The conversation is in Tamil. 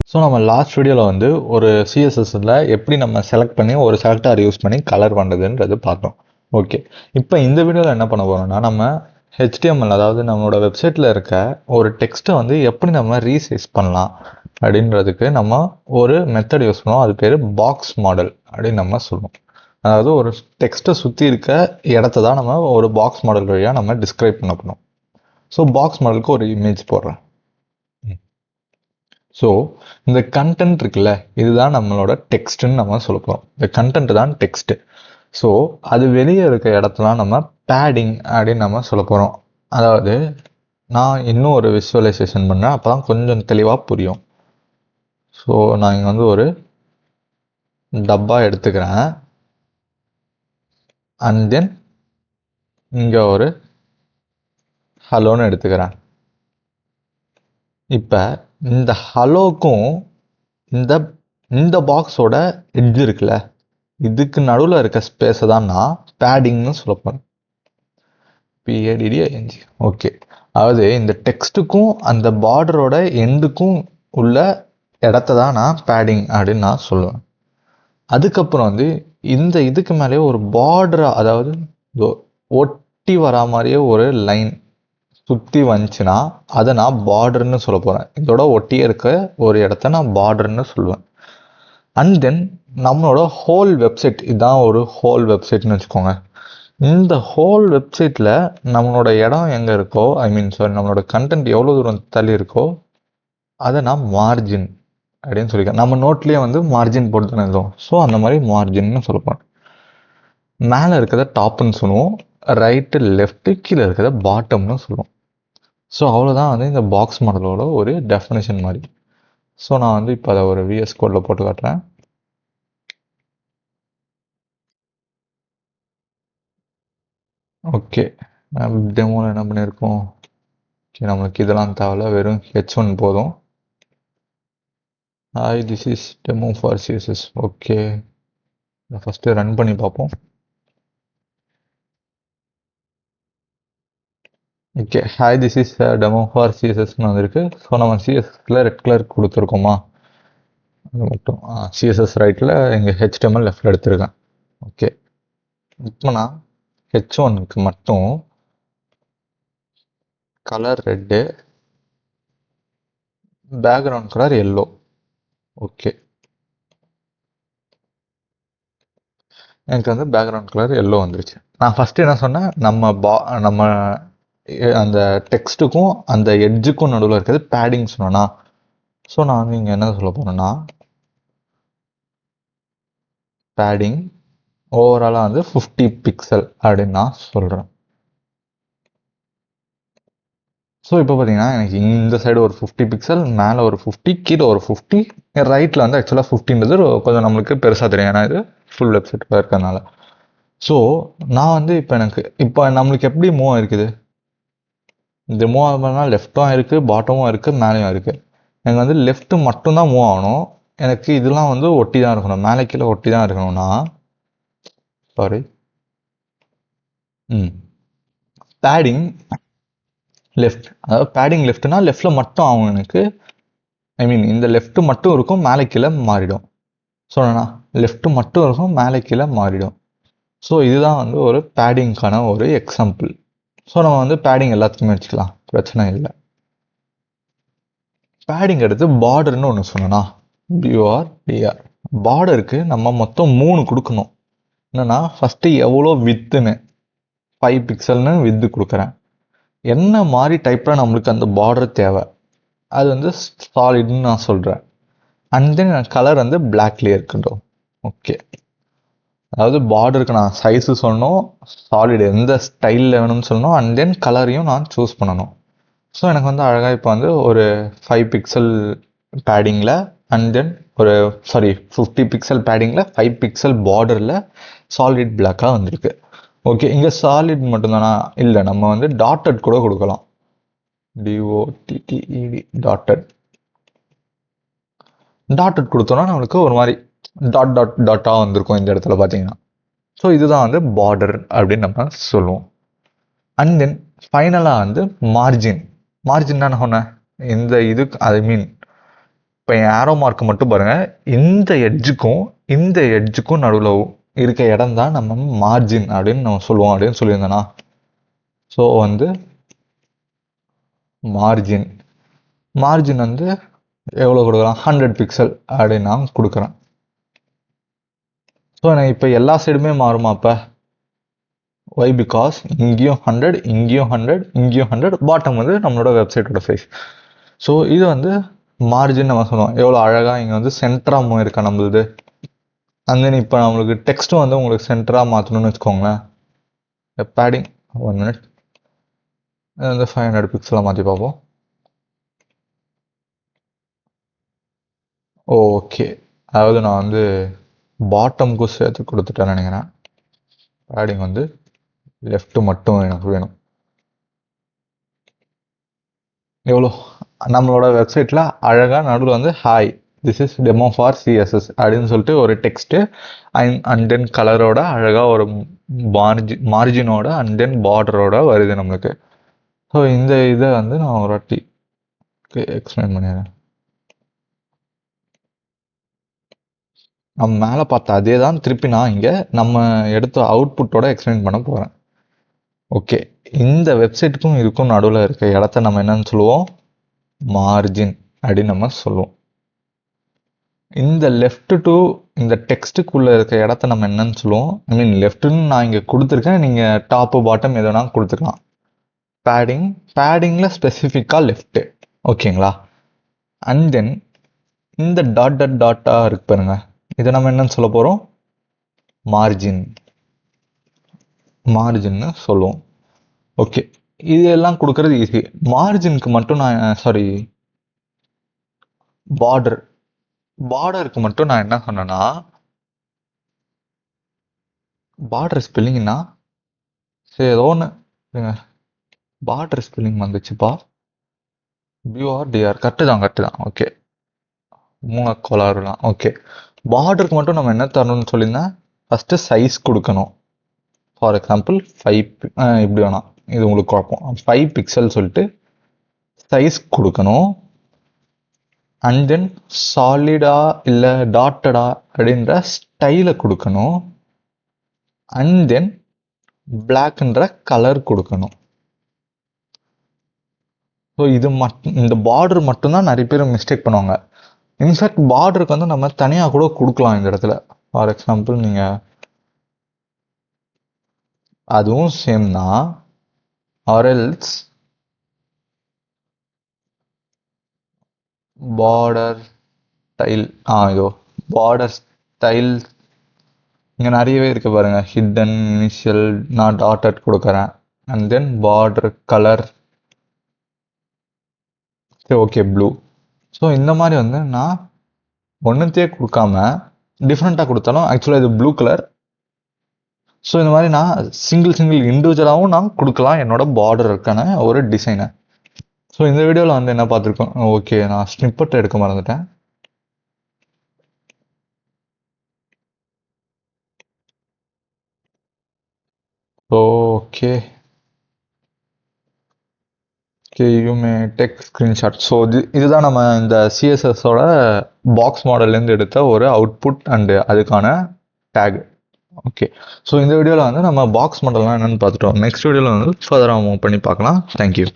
ஸோ நம்ம லாஸ்ட் வீடியோவில் வந்து ஒரு சிஎஸ்எஸ்ல எப்படி நம்ம செலக்ட் பண்ணி ஒரு செலக்டார் யூஸ் பண்ணி கலர் பண்ணுறதுன்றது பார்த்தோம். ஓகே, இப்போ இந்த வீடியோவில் என்ன பண்ண போகிறோம்னா நம்ம ஹெச்டிஎம்எல், அதாவது நம்மளோட வெப்சைட்டில் இருக்க ஒரு டெக்ஸ்ட்டை வந்து எப்படி நம்ம ரீசைஸ் பண்ணலாம் அப்படின்றதுக்கு நம்ம ஒரு மெத்தட் யூஸ் பண்ணுவோம். அது பேர் பாக்ஸ் மாடல் அப்படின்னு நம்ம சொல்லுவோம். அதாவது ஒரு டெக்ஸ்ட்டை சுற்றி இருக்க இடத்த தான் நம்ம ஒரு பாக்ஸ் மாடல் வழியாக நம்ம டிஸ்கிரைப் பண்ண போகிறோம். ஸோ பாக்ஸ் மாடலுக்கு ஒரு இமேஜ் போடுறேன். ஸோ இந்த கண்டென்ட் இருக்குல்ல, இதுதான் நம்மளோட டெக்ஸ்ட்டுன்னு நம்ம சொல்ல போகிறோம். இந்த கண்டென்ட் தான் டெக்ஸ்ட்டு. ஸோ அது வெளியே இருக்க இடத்துலாம் நம்ம பேடிங் அப்படின்னு நம்ம சொல்ல போகிறோம். அதாவது நான் இன்னும் ஒரு விஷுவலைசேஷன் பண்ணேன், அப்போ தான் கொஞ்சம் தெளிவாக புரியும். ஸோ நான் இங்கே வந்து ஒரு டப்பா எடுத்துக்கிறேன். அண்ட் தென் இங்கே ஒரு ஹலோன்னு எடுத்துக்கிறேன். இப்போ இந்த ஹலோக்கும் இந்த இந்த பாக்ஸோட எட்ஜ் இருக்குல்ல, இதுக்கு நடுவில் இருக்க ஸ்பேஸை தான் நான் பேடிங்னு சொல்ல போகிறேன். பிஏடிடிஐஎன்ஜி. ஓகே, அதாவது இந்த டெக்ஸ்ட்டுக்கும் அந்த பார்டரோட எண்டுக்கும் உள்ள இடத்த தான் நான் பேடிங் அப்படின்னு நான் சொல்லுவேன். அதுக்கப்புறம் வந்து இந்த இதுக்கு மேலேயே ஒரு பார்டரா, அதாவது ஒட்டி வரா மாதிரியே ஒரு லைன் சுற்றி வந்துச்சுன்னா அதை நான் பார்டர்னு சொல்ல போகிறேன். இதோட ஒட்டியே இருக்க ஒரு இடத்த நான் பார்டர்னு சொல்லுவேன். அண்ட் தென் நம்மளோட ஹோல் வெப்சைட், இதுதான் ஒரு ஹோல் வெப்சைட்னு வச்சுக்கோங்க. இந்த ஹோல் வெப்சைட்டில் நம்மளோட இடம் எங்கே இருக்கோ, நம்மளோட கண்டென்ட் எவ்வளோ தூரம் தள்ளி இருக்கோ அதை நான் மார்ஜின் அப்படின்னு சொல்லியிருக்கேன். நம்ம நோட்லேயே வந்து மார்ஜின் போட்டு தானே எழுதுவோம். ஸோ அந்த மாதிரி மார்ஜின்னு சொல்லப்போம். மேலே இருக்கிறத டாப்னு சொல்லுவோம், ரைட்டு லெஃப்ட்டு, கீழே இருக்கிறத பாட்டம்னு சொல்லுவோம். ஸோ அவ்வளோதான் வந்து இந்த பாக்ஸ் மாடலோட ஒரு டெஃபினேஷன் மாதிரி. ஸோ நான் வந்து இப்போ அதை ஒரு விஎஸ் கோடில் போட்டு காட்டுறேன். ஓகே, டெமோவில் என்ன பண்ணியிருக்கோம்? ஓகே, நம்மளுக்கு இதெல்லாம் தேவையில்ல, வெறும் H1 போதும். Hi, this is demo for CSS. Okay, first run பண்ணி பார்ப்போம். Okay, hi, this is demo for சிஎஸ்எஸ்னு வந்திருக்கு. ஸோ நம்ம சிஎஸ்எஸ்ல ரெட் கலர் கொடுத்துருக்கோமா, அது மட்டும். சிஎஸ்எஸ் ரைட்டில் இங்கே HTML லெஃப்டில் எடுத்திருக்கேன். ஓகே, இப்போ நான் H1க்கு மட்டும் colour red, background colour yellow. Okay, எனக்கு வந்து பேக்ரவுண்ட் கலர் எல்லோ வந்துருச்சு. நான் ஃபஸ்ட்டு என்ன சொன்னேன், நம்ம அந்த டெக்ஸ்ட்டுக்கும் அந்த எட்ஜுக்கும் நடுவில் இருக்கிறது பேடிங் சொன்னேன்னா. ஸோ நான் வந்து இங்கே என்ன சொல்ல போகிறேன்னா, பேடிங் ஓவராலாக வந்து 50 பிக்சல் அப்படின்னு நான் சொல்கிறேன். ஸோ இப்போ பார்த்தீங்கன்னா எனக்கு இந்த சைடு ஒரு 50 பிக்சல், மேலே ஒரு 50, கீழே ஒரு 50, ரைட்டில் வந்து ஆக்சுவலாக 50ன்றது கொஞ்சம் நம்மளுக்கு பெருசாக தெரியும், ஏன்னா இது ஃபுல் வெப்சைட்டில் இருக்கிறதுனால. ஸோ நான் வந்து இப்போ நம்மளுக்கு எப்படி மூவ் ஆகிருக்குது, இந்த மூவ் ஆகணும்னா லெஃப்ட்டும் இருக்குது, பாட்டமும் இருக்குது, மேலேயும் இருக்குது. எனக்கு வந்து லெஃப்ட்டு மட்டும்தான் மூவ் ஆகணும். எனக்கு இதெல்லாம் வந்து ஒட்டி தான் இருக்கணும், மேலே கீழே ஒட்டி தான் இருக்கணும்னா, சாரி, பேடிங் லெஃப்ட், அதாவது பேடிங் லெஃப்ட்னா லெஃப்டில் மட்டும் ஆகும் எனக்கு. இந்த லெஃப்ட் மட்டும் இருக்கும், மேலே கீழே மாறிடும். சொன்னா லெஃப்ட் மட்டும் இருக்கும், மேலே கீழே மாறிடும். ஸோ இதுதான் வந்து ஒரு பேடிங்கான ஒரு எக்ஸாம்பிள். ஸோ நம்ம வந்து பேடிங் எல்லாத்துக்குமே வச்சுக்கலாம், பிரச்சனை இல்லை. பேடிங் எடுத்து பார்டர்னு ஒன்று சொன்னா, BORDR, பார்டருக்கு நம்ம மொத்தம் 3 கொடுக்கணும். என்னன்னா ஃபஸ்ட்டு எவ்வளோ வித்துன்னு 5 பிக்சல்னு வித்து கொடுக்குறேன். என்ன மாதிரி டைப்பில் நம்மளுக்கு அந்த பார்டர் தேவை, அது வந்து சாலிட்னு நான் சொல்கிறேன். அண்ட் தென் கலர் வந்து பிளாக்லேயே இருக்கட்டும். ஓகே, அதாவது பார்டருக்கு நான் சைஸு சொல்லணும், சாலிட் எந்த ஸ்டைலில் வேணும்னு சொல்லணும், அண்ட் தென் கலரையும் நான் சூஸ் பண்ணணும். ஸோ எனக்கு வந்து அழகாக இப்போ வந்து ஒரு 5 பிக்சல் பேடிங்கில், அண்ட் தென் 50 பிக்சல் பேடிங்கில் 5 பிக்சல் பார்டரில் சாலிட் பிளாக்காக வந்திருக்கு. ஓகே, இங்கே சாலிட் மட்டும்தானா? இல்லை, நம்ம வந்து டாட்டட் கூட கொடுக்கலாம். DOTTED, டாட்டட் கொடுத்தோன்னா நம்மளுக்கு ஒரு மாதிரி டாட்டாக வந்திருக்கும் இந்த இடத்துல பார்த்தீங்கன்னா. ஸோ இதுதான் வந்து பார்டர் அப்படின்னு நம்ம சொல்லுவோம். அண்ட் தென் ஃபைனலாக வந்து மார்ஜின். மார்ஜின் நான் சொன்னேன், இந்த இதுக்கு இப்போ என் ஆரோ மார்க் மட்டும் பாருங்கள், இந்த எட்ஜுக்கும் நடுவில் இருக்க இடம் தான் நம்ம மார்ஜின் அப்படின்னு நம்ம சொல்லுவோம் அப்படின்னு சொல்லியிருந்தேனா. ஸோ வந்து மார்ஜின் வந்து எவ்வளோ கொடுக்குறான், 100 பிக்சல் அப்படின்னு நான் கொடுக்குறேன். ஸோ நான் இப்போ எல்லா சைடுமே மாறுமா அப்போ? ஒய் பிகாஸ் இங்கேயும் 100, இங்கேயும் 100, இங்கேயும் 100, பாட்டம் வந்து நம்மளோட வெப்சைட்டோட சைஸ். ஸோ இது வந்து மார்ஜின் நம்ம சொல்லுவோம். எவ்வளோ அழகாக இங்கே வந்து சென்டராக இருக்கா நம்மளுது. அண்ட் தென் இப்போ நம்மளுக்கு டெக்ஸ்ட்டும் வந்து உங்களுக்கு சென்டராக மாற்றணும்னு வச்சுக்கோங்களேன். பேடிங் 1 மினிட், இது வந்து 500 பிக்சலாக மாற்றி பார்ப்போம். ஓகே, அதாவது நான் வந்து பாட்டமுக்கும் சேர்த்து கொடுத்துட்டேன்னு நினைக்கிறேன். பேடிங் வந்து லெஃப்ட்டு மட்டும் எனக்கு வேணும். எவ்வளோ நம்மளோட வெப்சைட்டில் அழகாக நடுவில் வந்து hi this is demo for CSS அப்படின்னு சொல்லிட்டு ஒரு டெக்ஸ்ட்டு அண்ட் தென் கலரோட அழகாக ஒரு மார்ஜினோட அண்ட் தென் பார்டரோட வருது நம்மளுக்கு. ஸோ இந்த இதை வந்து நான் ஒரு வாட்டி எக்ஸ்பிளைன் பண்ணிடுறேன். நம்ம மேலே பார்த்த அதே தான் திருப்பி நான் இங்கே நம்ம எடுத்த அவுட்புட்டோட எக்ஸ்பிளைன் பண்ண போகிறேன். ஓகே, இந்த வெப்சைட்டுக்கும் இதுக்கும் நடுவில் இருக்க இடத்த நம்ம என்னன்னு சொல்லுவோம், மார்ஜின் அப்படின்னு நம்ம சொல்லுவோம். இந்த லெஃப்ட் டு இந்த டெக்ஸ்ட்டுக்குள்ளே இருக்க இடத்த நம்ம என்னன்னு சொல்லுவோம், ஐ மீன் லெஃப்ட்டுன்னு நான் இங்கே கொடுத்துருக்கேன், நீங்கள் டாப்பு பாட்டம் எது வேணாலும் கொடுத்துக்கலாம். பேடிங்கில் ஸ்பெசிஃபிக்காக லெஃப்ட்டு, ஓகேங்களா. அண்ட் தென் இந்த டாட்டாக இருக்கு பாருங்க, இதை நம்ம என்னன்னு சொல்ல போகிறோம், மார்ஜின்னு சொல்லுவோம். ஓகே, இது எல்லாம் கொடுக்கறது ஈஸி. மார்ஜினுக்கு மட்டும் நான் பார்டருக்கு மட்டும் நான் என்ன சொன்னேன்னா, பார்டர் ஸ்பெல்லிங்னா சரி ஏதோ ஒன்று பார்டர் ஸ்பெல்லிங் வந்துச்சுப்பா, பியூஆர்டிஆர் கரெக்டு தான். ஓகே, மூணக்கோளாறுலாம். ஓகே, பார்டருக்கு மட்டும் நம்ம என்ன தரணும்னு சொல்லியிருந்தேன், ஃபஸ்ட்டு சைஸ் கொடுக்கணும். ஃபார் எக்ஸாம்பிள் 5 இப்படி வேணாம், இது உங்களுக்கு குழப்பம். 5 பிக்சல் சொல்லிட்டு சைஸ் கொடுக்கணும். அண்ட் தென் சாலிடா இல்லை டாட்டடா அப்படின்ற ஸ்டைலை கொடுக்கணும். அண்ட் தென் பிளாக்ன்ற கலர் கொடுக்கணும். ஸோ இந்த பார்டர் மட்டும்தான் நிறைய பேர் மிஸ்டேக் பண்ணுவாங்க. இன்ஃபேக்ட் பார்டருக்கு வந்து நம்ம தனியாக கூட கொடுக்கலாம் இந்த இடத்துல. ஃபார் எக்ஸாம்பிள் நீங்கள் அதுவும் சேம் தான், ஆர்எல்ஸ் பார்டர் ஸ்டைல், இதோ பார்டர் ஸ்டைல் இங்கே நிறையவே இருக்குது பாருங்கள். ஹிடன், இனிஷியல், நான் டாட்டட் கொடுக்குறேன். அண்ட் தென் பார்டர் கலர், சரி ஓகே ப்ளூ. ஸோ இந்த மாதிரி வந்து நான் ஒன்றுத்தையே கொடுக்காம டிஃப்ரெண்ட்டாக கொடுத்தாலும் ஆக்சுவலாக இது ப்ளூ கலர். ஸோ இந்த மாதிரி நான் சிங்கிள் இண்டிவிஜுவலாகவும் நான் கொடுக்கலாம் என்னோட பார்டருக்கான ஒரு டிசைனை. ஸோ இந்த வீடியோவில் வந்து என்ன பார்த்துருக்கோம், ஓகே நான் ஸ்னிப்பட் எடுக்க மறந்துட்டேன். Okay you may take screenshot. So இதுதான் நம்ம இந்த சிஎஸ்எஸோட பாக்ஸ் மாடல்லேருந்து எடுத்த ஒரு அவுட்புட் அண்டு அதுக்கான டேக். ஓகே, ஸோ இந்த வீடியோவில் வந்து நம்ம பாக்ஸ் மாடல்லாம் என்னென்னு பார்த்துட்டோம். நெக்ஸ்ட் வீடியோவில் வந்து ஃபர்தராக மூவ் பண்ணி பார்க்கலாம். தேங்க்யூ.